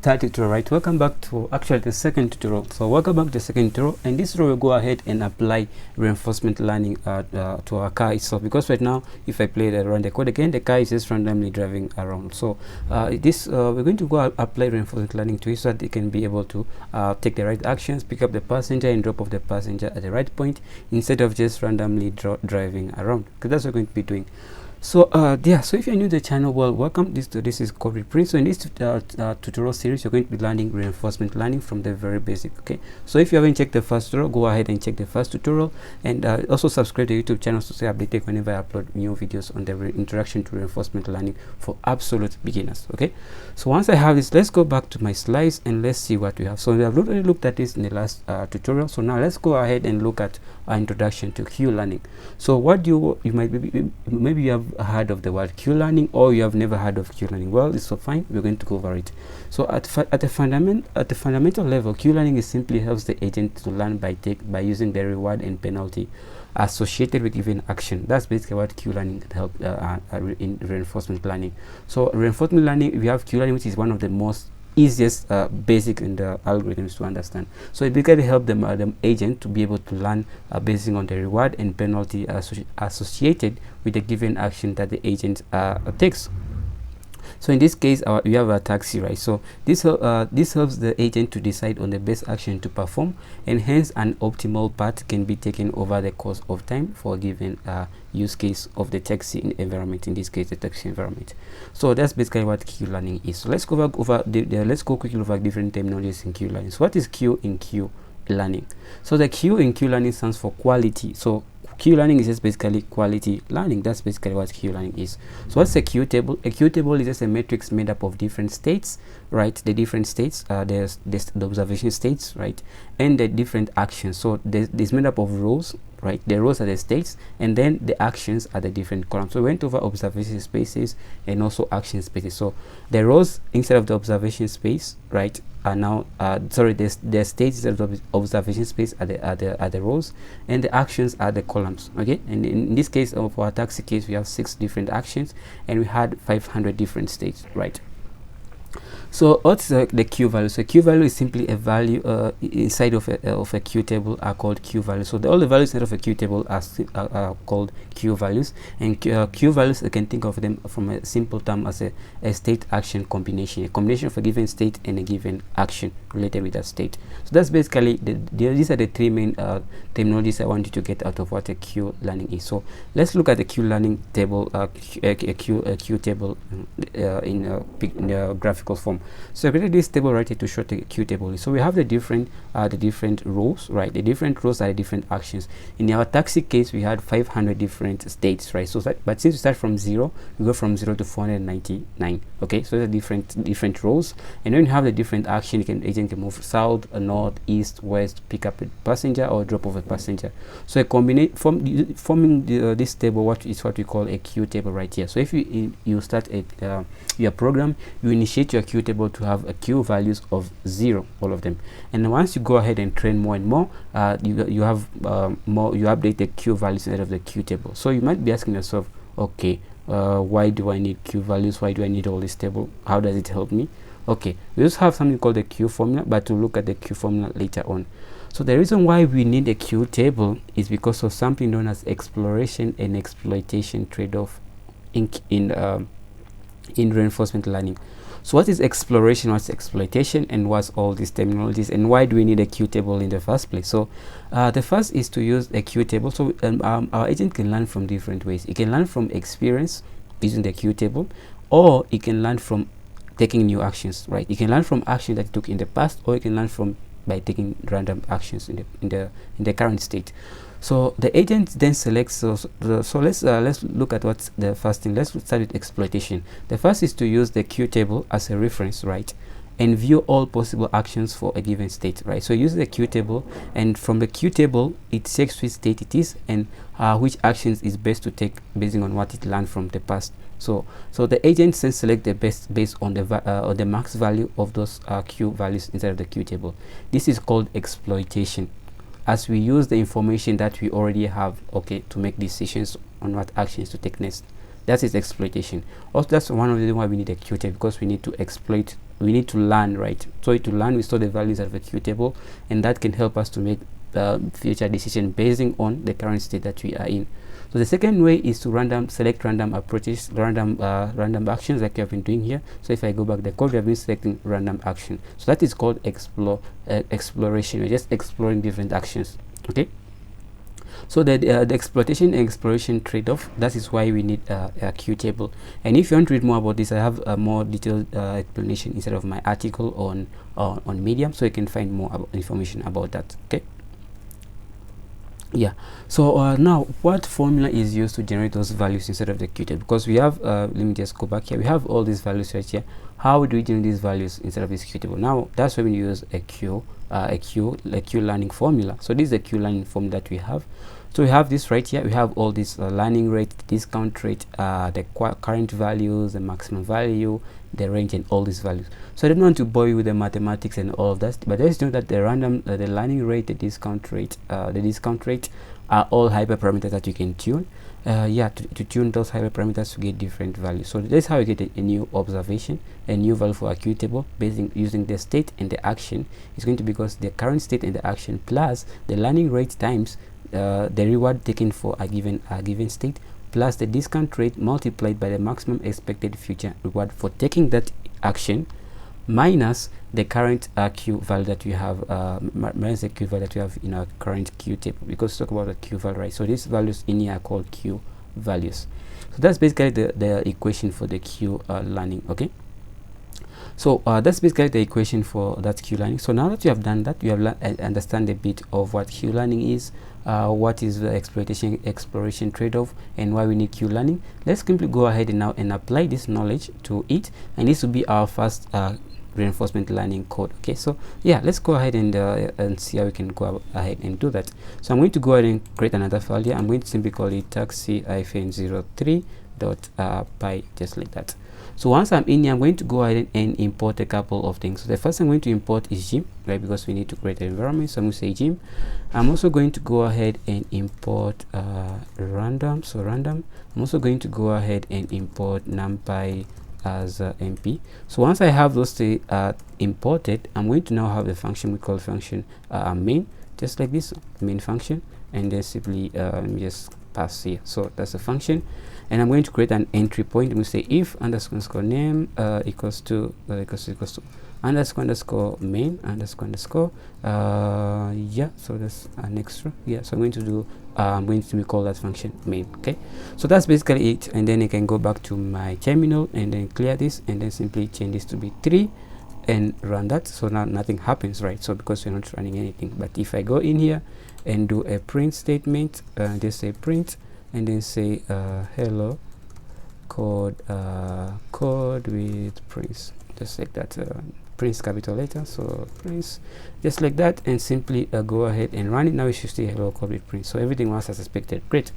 third tutorial, right? Welcome back to actually the second tutorial. So welcome back to the second tutorial, and this tutorial we'll go ahead and apply reinforcement learning to our car itself, because right now if I play run the code again, the car is just randomly driving around. So we're going to go apply reinforcement learning to it so that it can be able to take the right actions, pick up the passenger and drop off the passenger at the right point instead of just randomly driving around, because that's what we're going to be doing. So so if you're new to the channel, well, welcome. This is code reprint. So in this tutorial series, you're going to be learning reinforcement learning from the very basic. Okay, so if you haven't checked the first tutorial, go ahead and check the first tutorial, and also subscribe to the YouTube channel to stay updated whenever I upload new videos on the introduction to reinforcement learning for absolute beginners. Okay, so once I have this, let's go back to my slides and let's see what we have. So we have already looked at this in the last tutorial, so now let's go ahead and look at our introduction to Q learning. So what you might be, maybe you have heard of the word Q learning, or you have never heard of Q learning. Well, it's so fine, we're going to go over it. So at the fundamental level, Q learning is simply helps the agent to learn by using the reward and penalty associated with given action. That's basically what Q learning help in reinforcement learning. So reinforcement learning, we have Q learning, which is one of the most easiest basic in the algorithms to understand. So it basically help the agent to be able to learn based on the reward and penalty associated with the given action that the agent takes. So in this case, we have a taxi, right? So this helps the agent to decide on the best action to perform, and hence an optimal path can be taken over the course of time for a given use case of the taxi environment, in this case the taxi environment. So that's basically what Q learning is. So let's go let's go quickly over different terminologies in Q learning. So what is Q in Q learning? So the Q in Q learning stands for quality. So Q learning is just basically quality learning. That's basically what Q learning is. So what's a Q table? A Q table is just a matrix made up of different states, right? The different states, there's the observation states, right? And the different actions. So there's made up of rows, right? The rows are the states, and then the actions are the different columns. So we went over observation spaces and also action spaces. So the rows instead of the observation space, right, are now the states instead of the observation space are the rows, and the actions are the columns. Okay, and in this case of our taxi case, we have 6 different actions and we had 500 different states, right? So what's the Q value? So Q value is simply a value inside of a Q table are called Q values. So all the values inside of a Q table are called Q values, and Q values, you can think of them from a simple term as a state action combination, a combination of a given state and a given action related with that state. So that's basically these are the 3 main terminologies I want you to get out of what a Q learning is. So let's look at the Q learning table, a Q table in a graphical form. So I created this table right here to show the Q table. So we have the different rows, right? The different rows are the different actions. In our taxi case, we had 500 different states, right? So but since we start from 0, we go from 0 to 499. Okay, so the different rows, and then you have the different action. Agent can move south, north, east, west, pick up a passenger or drop off a passenger. So a forming this table, what we call a Q table right here. So if you start your program, you initiate your Q table to have a Q values of 0, all of them, and once you go ahead and train more and more, you have you update the Q values instead of the Q table. So you might be asking yourself, okay, why do I need Q values? Why do I need all this table? How does it help me? Okay, we also have something called the Q formula, but we'll look at the Q formula later on. So the reason why we need a Q table is because of something known as exploration and exploitation trade-off in reinforcement learning. So what is exploration, what's exploitation, and what's all these terminologies, and why do we need a Q table in the first place? So the first is to use a Q table. So our agent can learn from different ways. It can learn from experience using the Q table, or it can learn from taking new actions, right? You can learn from actions that you took in the past, or you can learn from by taking random actions in the current state. So the agent then selects. So let's look at what's the first thing. Let's start with exploitation. The first is to use the Q table as a reference, right, and view all possible actions for a given state, right? So use the Q table, and from the Q table it checks which state it is and which actions is best to take based on what it learned from the past. So the agent then select the best based on the max value of those Q values inside of the Q table. This is called exploitation, as we use the information that we already have, okay, to make decisions on what actions to take next. That is exploitation. Also, that's one of the reasons why we need a Q table, because we need to exploit we need to learn, right? So to learn, we store the values of a Q table, and that can help us to make future decision based on the current state that we are in. So the second way is to select random approaches, random actions like we have been doing here. So if I go back the code, we have been selecting random action. So that is called exploration. We're just exploring different actions. Okay. So the exploitation and exploration trade-off, that is why we need a Q table. And if you want to read more about this, I have a more detailed explanation inside of my article on Medium, so you can find more information about that. Okay. Yeah, so now what formula is used to generate those values inside of the Q table? Because we have let me just go back here, we have all these values right here. How do we generate these values inside of this Q table? Now that's why we use a Q learning formula. So this is a Q learning formula that we have. So we have this right here, we have all this learning rate, discount rate, the current values, the maximum value, the range, and all these values. So I don't want to bore you with the mathematics and all of that, but just know that the the learning rate, the discount rate are all hyperparameters that you can tune. To tune those hyperparameters to get different values. So that's how you get a new observation, a new value for a Q table, using the state and the action. It's going to be because the current state and the action plus the learning rate times the reward taken for a given state plus the discount rate multiplied by the maximum expected future reward for taking that action minus the current Q value that we have, minus the Q value that we have in our current Q table, because talk about the Q value, right? So these values in here are called Q values. So that's basically the equation for the Q learning. Okay. So that's basically the equation for that Q learning. So now that you have done that, you have understand a bit of what Q learning is, what is the exploration trade-off, and why we need Q learning. Let's simply go ahead and apply this knowledge to it, and this will be our first reinforcement learning code. Okay, so yeah, let's go ahead and see how we can go ahead and do that. So I'm going to go ahead and create another file here. I'm going to simply call it taxi-03.py, just like that. So once I'm in here, I'm going to go ahead and import a couple of things. So the first I'm going to import is gym, right? Because we need to create an environment. So I'm going to say gym. I'm also going to go ahead and import random. So random. I'm also going to go ahead and import numpy as MP. So once I have those three imported, I'm going to now have a function we call function main, just like this, main function, and then simply just pass here. So that's a function, and I'm going to create an entry point. I'm going to say if underscore name equals to underscore main underscore yeah, so that's an extra. Yeah, so I'm going to do I'm going to call that function main. Okay, so that's basically it, and then I can go back to my terminal and then clear this and then simply change this to be 3 and run that. So now nothing happens, right? So because we're not running anything. But if I go in here and do a print statement, just say print and then say hello code with prints, just like that. Prince capital letter, so Prince, just like that, and simply go ahead and run it. Now you should see hello code with Prince. So everything was as expected. Great.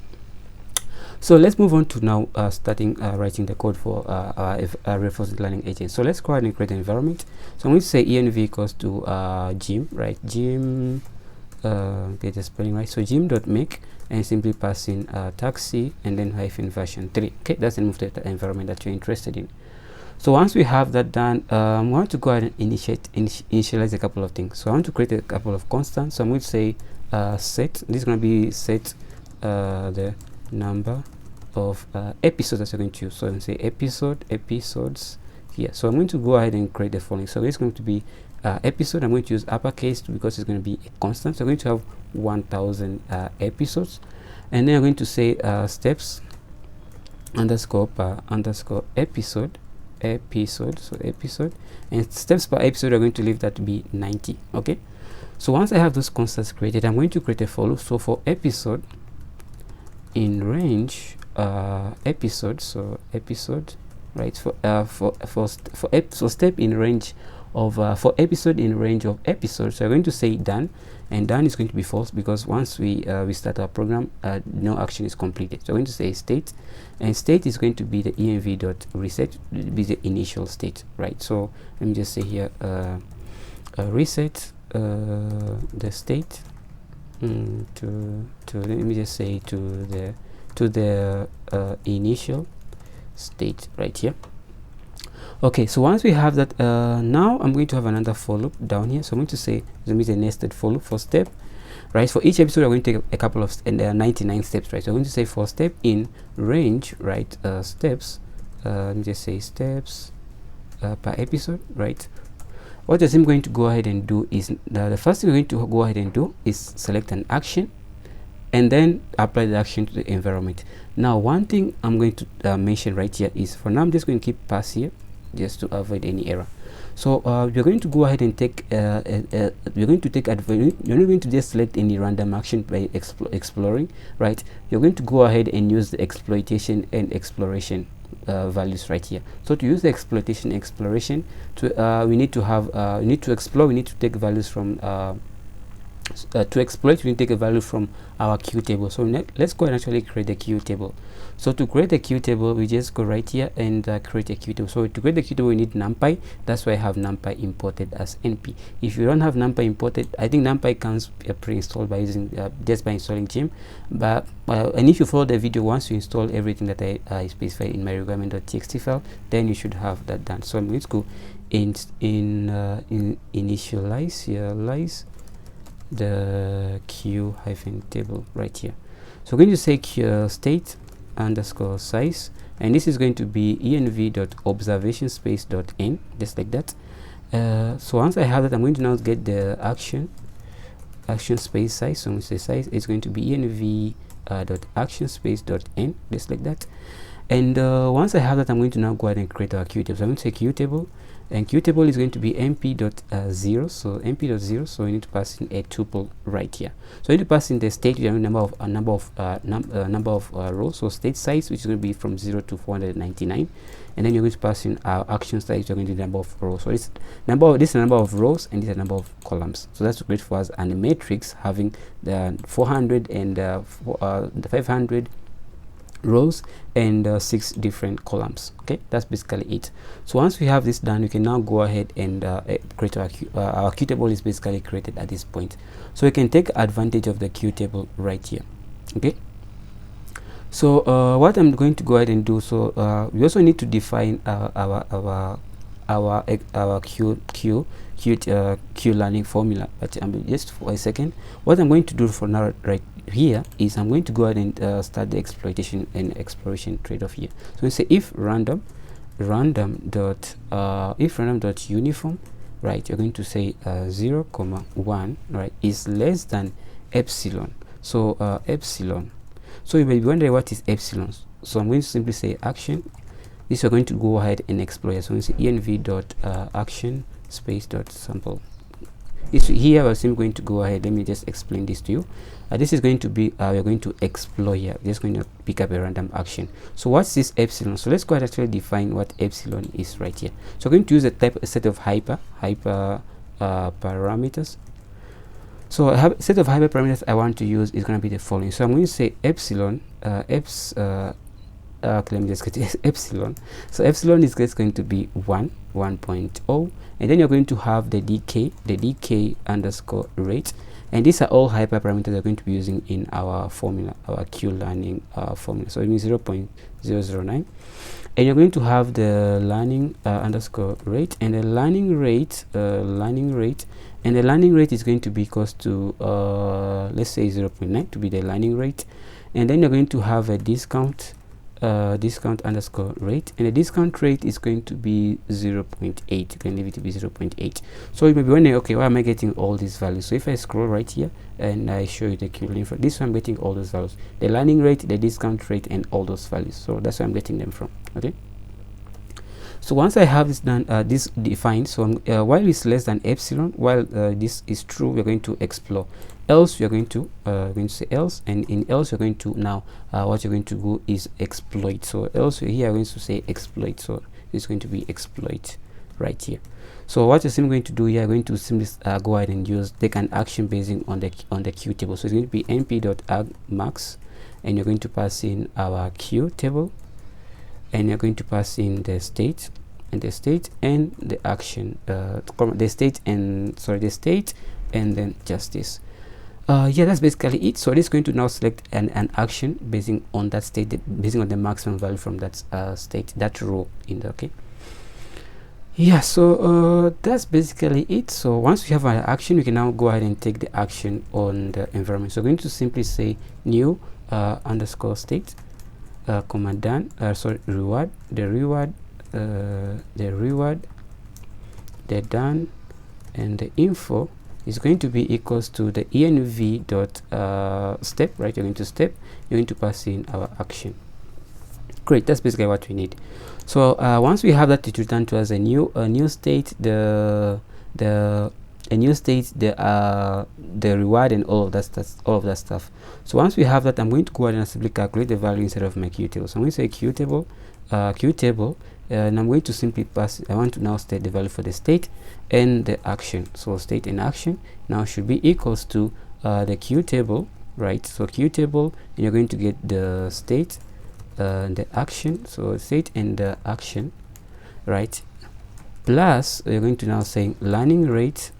So let's move on to now starting writing the code for our reinforcement learning agent. So let's go ahead and create an environment. So I'm going to say env equals to gym, right? Gym, get the spelling right. So gym.make, and simply pass in taxi and then hyphen version 3. Okay, that's the name of the environment that you're interested in. So once we have that done, I'm going to go ahead and initialize a couple of things. So I want to create a couple of constants. So I'm going to say set. This is going to be set the number of episodes that you're going to use. So I'm going to say episodes here. So I'm going to go ahead and create the following. So it's going to be episode. I'm going to use uppercase because it's going to be a constant. So I'm going to have 1000 episodes, and then I'm going to say steps underscore per underscore episode, so episode, and steps per episode are going to leave that to be 90. Okay, so once I have those constants created, I'm going to create a for loop. So for episode in range episode, so episode, right, for step in range of for episode in range of episodes, so I'm going to say done, and done is going to be false because once we start our program, no action is completed. So I'm going to say state, and state is going to be the env.reset, be the initial state, right? So let me just say here reset the state to let me just say to the initial state right here. Okay, so once we have that, now I'm going to have another for loop down here. So I'm going to say it's going to be a nested for loop for step, right? For each episode, we're going to take a couple of and there are 99 steps, right? So I'm going to say for step in range, right? Steps. Let me just say steps per episode, right? What I'm going to go ahead and do is the first thing we're going to go ahead and do is select an action and then apply the action to the environment. Now, one thing I'm going to mention right here is, for now I'm just going to keep pass here just to avoid any error. So we're going to go ahead and take we're going to take advantage. You're not going to just select any random action by exploring, right? You're going to go ahead and use the exploitation and exploration values right here. So to use the exploration to we need to have we need to explore, we need to take values from to exploit, we need to take a value from our Q table. So let's go and actually create a Q table. So to create a Q table, we just go right here and create a Q table. So to create the Q table, we need NumPy. That's why I have NumPy imported as NP. If you don't have NumPy imported, I think NumPy comes pre-installed by using just by installing Gem. But and if you follow the video, once you install everything that I specified in my requirement.txt file, then you should have that done. So let's go in initialize the Q hyphen table right here. So we're going to say state underscore size, and this is going to be env.observation space.n, just like that. So once I have that, I'm going to now get the action space size. So I'm going to say size is going to be env dot action space.n, just like that. And once I have that, I'm going to now go ahead and create our Q table. So I'm going to say Q table, and Q table is going to be mp.0. So mp.0. So we need to pass in a tuple right here. So we need to pass in the state, number of rows. So state size, which is going to be from 0 to 499, and then you're going to pass in our action size. You're going to do the number of rows. So this is the number of rows, and this is the number of columns. So that's great for us. And the matrix having the 400 and the 500 rows and 6 different columns. Okay, that's basically it. So once we have this done, we can now go ahead and create our Q table is basically created at this point. So we can take advantage of the Q table right here. Okay, so what I'm going to go ahead and do, so we also need to define our Q learning formula. But just for a second, what I'm going to do for now right here is I'm going to go ahead and start the exploitation and exploration trade-off here. So we say if random dot uniform, right, you're going to say 0, 1, right, is less than epsilon. So epsilon. So you may be wondering what is epsilon. So I'm going to simply say action. This we're going to go ahead and exploit. So we say env dot action space dot sample. This here we're simply going to go ahead. Let me just explain this to you. This is going to be we're going to exploit here. We're just going to pick up a random action. So what's this epsilon? So let's go ahead and actually define what epsilon is right here. So we're going to use a set of hyper parameters. So a set of hyperparameters I want to use is going to be the following. So I'm going to say epsilon let me just get epsilon. So epsilon is just going to be 1.0, and then you're going to have the decay underscore rate, and these are all hyperparameters we're going to be using in our formula, our Q learning formula. So it means 0.009, and you're going to have the learning underscore rate, and the learning rate and the learning rate is going to be equals to let's say 0.9 to be the learning rate, and then you're going to have a discount underscore rate, and the discount rate is going to be 0.8. You can leave it to be 0.8. So you may be wondering, okay, why am I getting all these values? So if I scroll right here and I show you the Q learning, this one I'm getting all those values, the learning rate, the discount rate, and all those values. So that's where I'm getting them from. Okay, so once I have this done, this defined, so while it's less than epsilon, while this is true, we're going to explore. Else you're going to say else, and in else you're going to now what you're going to do is exploit. So else here I'm going to say exploit. So it's going to be exploit right here. So what you're simply going to do here, I'm going to simply go ahead and take an action based on the Q table. So it's going to be np.agmax, and you're going to pass in our Q table, and you're going to pass in the state and the action, the state and then just this. Yeah, that's basically it. So it is going to now select an action based on that state, based on the maximum value from that state, that row in the, okay. Yeah, so that's basically it. So once we have an action, we can now go ahead and take the action on the environment. So we're going to simply say new underscore state comma done, sorry, reward, the reward, the done, and the info is going to be equals to the env dot step, right? You're going to step, you're going to pass in our action. Great, that's basically what we need. So once we have that, it return to us a new state, the reward and all of that stuff. So once we have that, I'm going to go ahead and simply calculate the value inside of my Q table. So I'm going to say Q table, and I'm going to simply pass. I want to now state the value for the state and the action. So state and action now should be equals to the Q table, right? So Q table, and you're going to get the state, the action, so state and the action, right? Plus you're going to now say learning rate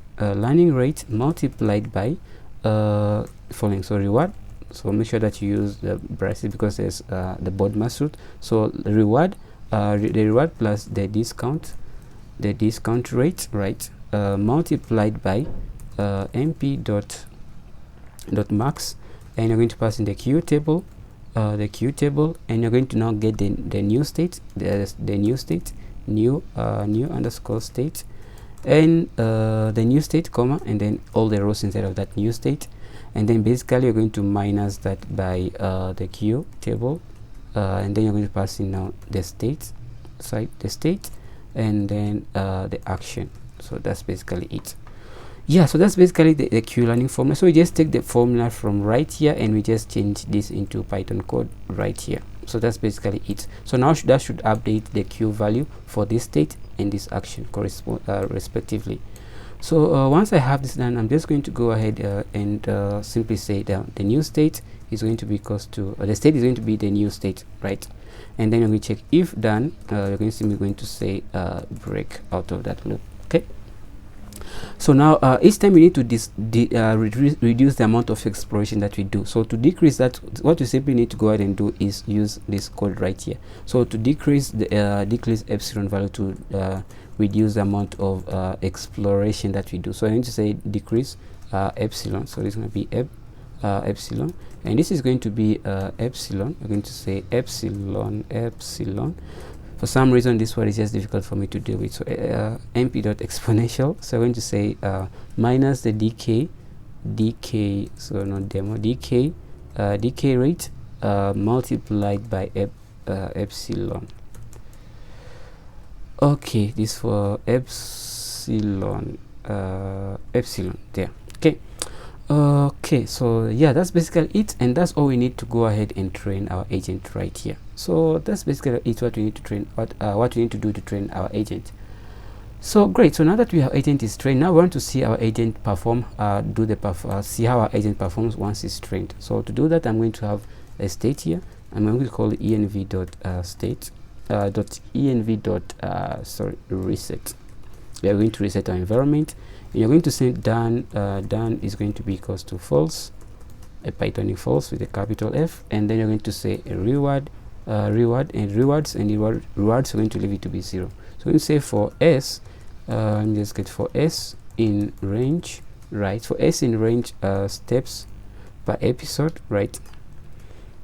multiplied by following. So reward, so make sure that you use the braces because there's the board mass root. So the reward plus the discount rate, right, multiplied by mp dot max, and you're going to pass in the Q table, and you're going to now get the new state, new underscore state, and the new state, comma, and then all the rows inside of that new state, and then basically you're going to minus that by the Q table, and then you're going to pass in now the state, and then the action. So that's basically it. Yeah, so that's basically the Q learning formula. So we just take the formula from right here and we just change this into Python code right here. So that's basically it. So now that should update the Q value for this state and this action respectively. So once I have this done, I'm just going to go ahead and simply say that the new state is going to be equals to the state is going to be the new state, right? And then when we check if done, we're simply going to say break out of that loop. Okay. So now each time we need to reduce the amount of exploration that we do. So to decrease that, what you simply need to go ahead and do is use this code right here. So to decrease the decrease epsilon value to reduce the amount of exploration that we do. So I need to say decrease epsilon. So this is going to be epsilon, and this is going to be epsilon. I'm going to say epsilon. For some reason this word is just difficult for me to deal with, so mp dot exponential. So I'm going to say minus the decay, so not demo, decay rate multiplied by epsilon. Okay, this for epsilon there. Okay, so yeah, that's basically it, and that's all we need to go ahead and train our agent right here. So that's basically it, what we need to train, what we need to do to train our agent. So great, so now that our agent is trained, now we want to see our agent perform, see how our agent performs once it's trained. So to do that, I'm going to have a state here. I'm going to call it env dot state reset. We are going to reset our environment. You're going to say done is going to be equals to false, a Pythonic false with a capital F, and then you're going to say a rewards are going to leave it to be 0. So we say for s, just get for s in range, right? For s in range steps per episode, right?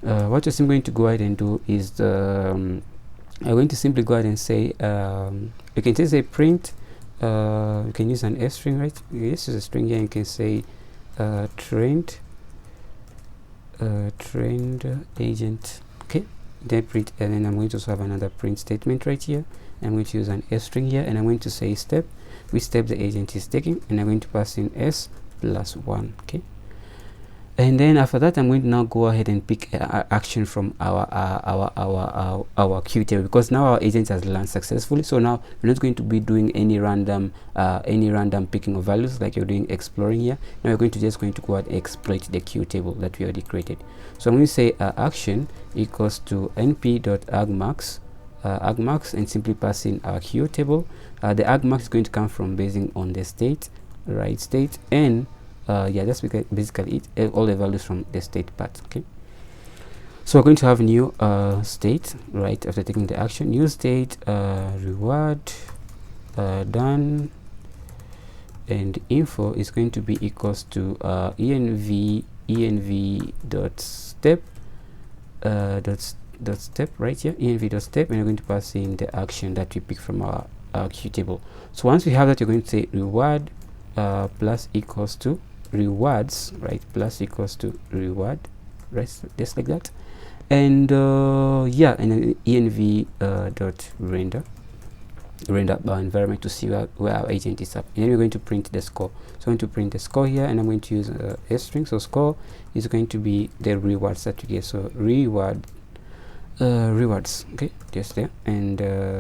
What you're simply going to go ahead and do is I'm going to simply go ahead and say you can just say print. You can use an F string, right? This is a string here. You can say trained agent. Okay, then print, and then I'm going to also have another print statement right here. I'm going to use an S string here, and I'm going to say step, which step the agent is taking, and I'm going to pass in s plus 1. Okay, and then after that, I'm going to now go ahead and pick action from our Q table, because now our agent has learned successfully. So now we're not going to be doing any random picking of values like you're doing exploring here. Now we're going to go ahead and exploit the Q table that we already created. So I'm going to say action equals to np.argmax and simply pass in our Q table. The argmax is going to come from basing on the state, right? State and yeah, that's basically it, all the values from the state part. Okay, so we're going to have new state right after taking the action. New state reward done, and info is going to be equals to env dot step dot step right here, env dot step, and we're going to pass in the action that we pick from our queue table. So once we have that, you're going to say reward plus equals to rewards, right, plus equals to reward, right, just like that. And yeah, and then env dot render our environment to see where our agent is up, and then we're going to print the score. So I'm going to print the score here, and I'm going to use a string. So score is going to be the rewards that we get. So rewards, okay, just there. And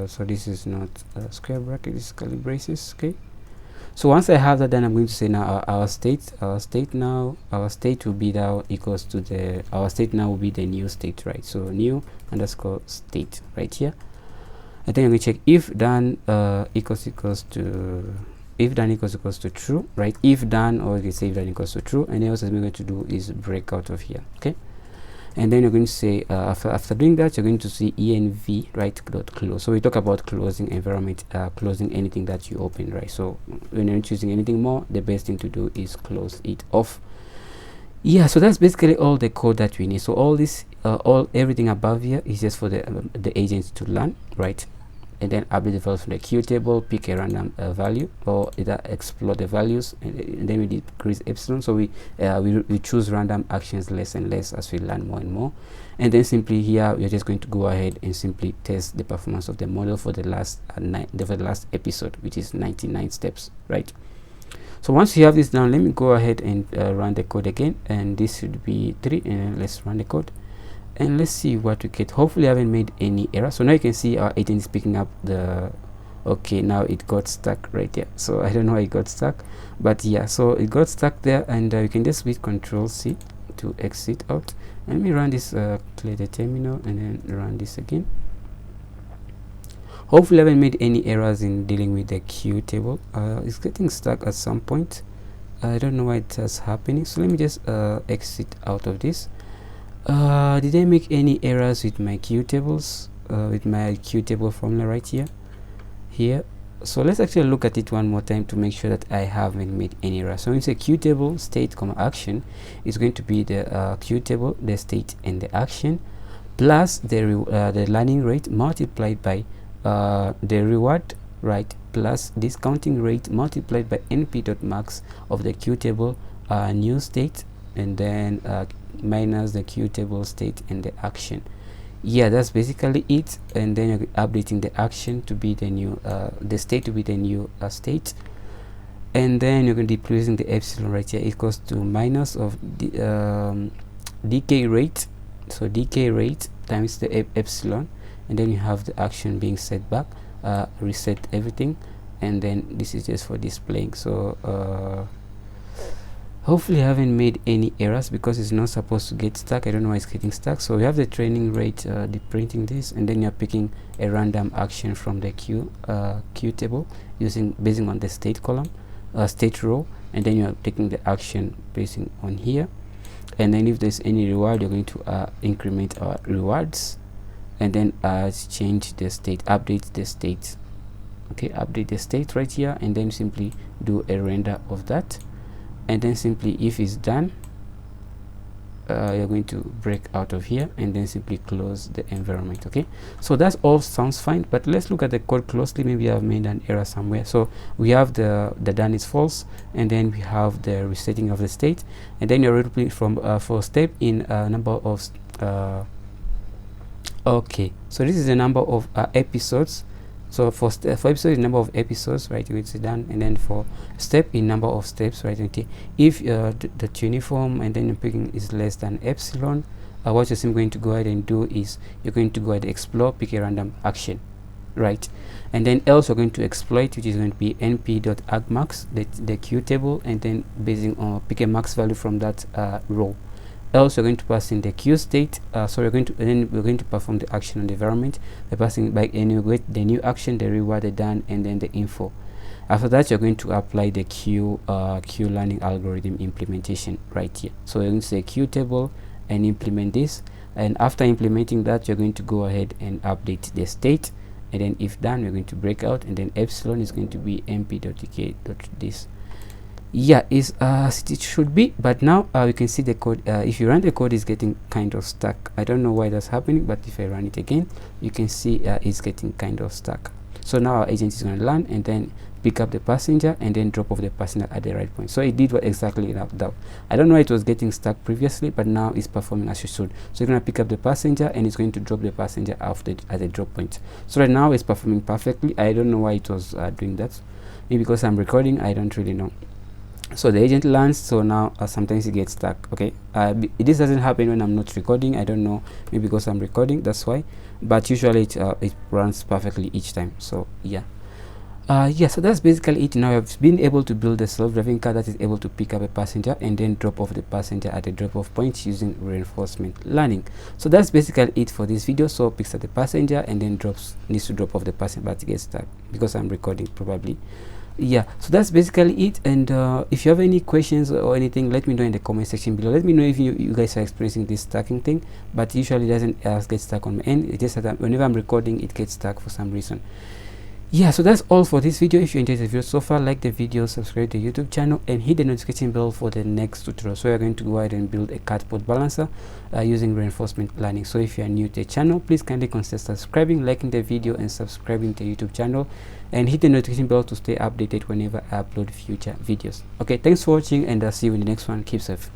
so this is not square bracket, this is curly braces, okay. So once I have that, then I'm going to say now our state will be now equals to our state now will be the new state, right? So new underscore state right here. And then I'm going to check if done equals to true, right? If done, or you can say if done equals to true, and then also what we're going to do is break out of here, okay. And then you're going to say after doing that, you're going to see env right dot close. So we talk about closing environment, closing anything that you open, right? So when you're not choosing anything more, the best thing to do is close it off. Yeah, so that's basically all the code that we need. So all this everything above here is just for the agents to learn, right? And then update the values from the queue table, pick a random value, or either explore the values, and then we decrease epsilon. So we choose random actions less and less as we learn more and more. And then simply here we're just going to go ahead and simply test the performance of the model for the last episode, which is 99 steps, right? So once you have this down, let me go ahead and run the code again, and this should be 3, and then let's run the code. And let's see what we get. Hopefully I haven't made any error. So now you can see our agent is picking up the okay, now it got stuck right there. So I don't know why it got stuck, but yeah, so it got stuck there, and you can just hit Control C to exit out. Let me run this, clear the terminal, and then run this again. Hopefully I haven't made any errors in dealing with the queue table. It's getting stuck at some point. I don't know why that's happening, so let me just exit out of this. Did I make any errors with my queue tables, with my queue table formula right here? So let's actually look at it one more time to make sure that I haven't made any errors. So when you say queue table state comma action, is going to be the queue table, the state, and the action, plus the learning rate multiplied by the reward, right, plus discounting rate multiplied by np.max of the queue table new state, and then minus the queue table state and the action. Yeah, that's basically it. And then you're updating the action to be the new the state to be the new state, and then you're going to be placing the epsilon right here equals to minus of the decay rate, so decay rate times the epsilon, and then you have the action being set back, reset everything, and then this is just for displaying. So hopefully I haven't made any errors because it's not supposed to get stuck. I don't know why it's getting stuck. So we have the training rate, printing this, and then you're picking a random action from the queue table basing on the state column, state row, and then you're taking the action basing on here. And then if there's any reward, you're going to increment our rewards, and then change the state, update the state. Okay, update the state right here, and then simply do a render of that. And then simply if it's done, you're going to break out of here and then simply close the environment. Okay, so that's all sounds fine, but let's look at the code closely. Maybe I've made an error somewhere. So we have the done is false, and then we have the resetting of the state, and then you're repeating from for step in number of okay, so this is the number of episodes. So for episode is number of episodes, right? You will see done, and then for step in number of steps, right? Okay, if the uniform and then you're picking is less than epsilon, what you're simply going to go ahead and do is you're going to go ahead and explore, pick a random action, right? And then else you're going to exploit, which is going to be np.agmax, the queue table, and then basing on pick a max value from that row. Else, you're going to pass in the queue state. So we're going to perform the action on the environment by passing by enumerate the new action, the reward, the done, and then the info. After that, you're going to apply the queue learning algorithm implementation right here. So you're going to say queue table and implement this. And after implementing that, you're going to go ahead and update the state, and then if done, we're going to break out, and then epsilon is going to be mp.tk.this. Yeah, is as it should be. But now we can see the code. If you run the code, is getting kind of stuck. I don't know why that's happening, but if I run it again, you can see it's getting kind of stuck. So now our agent is going to land and then pick up the passenger and then drop off the passenger at the right point. So it did what exactly that. I don't know why it was getting stuck previously, but now it's performing as it should. So you're going to pick up the passenger and it's going to drop the passenger at the drop point. So right now it's performing perfectly. I don't know why it was doing that. Maybe because I'm recording, I don't really know. So the agent lands. So now sometimes it gets stuck. Okay, this doesn't happen when I'm not recording. I don't know, maybe because I'm recording, that's why. But usually it runs perfectly each time. So yeah. Yeah, so that's basically it. Now I've been able to build a self-driving car that is able to pick up a passenger and then drop off the passenger at a drop-off point using reinforcement learning. So that's basically it for this video. So picks up the passenger and then needs to drop off the passenger, but it gets stuck because I'm recording probably. Yeah, so that's basically it. And if you have any questions or anything, let me know in the comment section below. Let me know if you guys are experiencing this stacking thing, but usually it doesn't get stuck on my end. It just that whenever I'm recording, it gets stuck for some reason. Yeah, so that's all for this video. If you enjoyed the video so far, like the video, subscribe to the YouTube channel, and hit the notification bell for the next tutorial. So we're going to go ahead and build a catapult balancer using reinforcement learning. So if you are new to the channel, please kindly consider subscribing, liking the video, and subscribing to the YouTube channel, and hit the notification bell to stay updated whenever I upload future videos. Okay, thanks for watching, and I'll see you in the next one. Keep safe.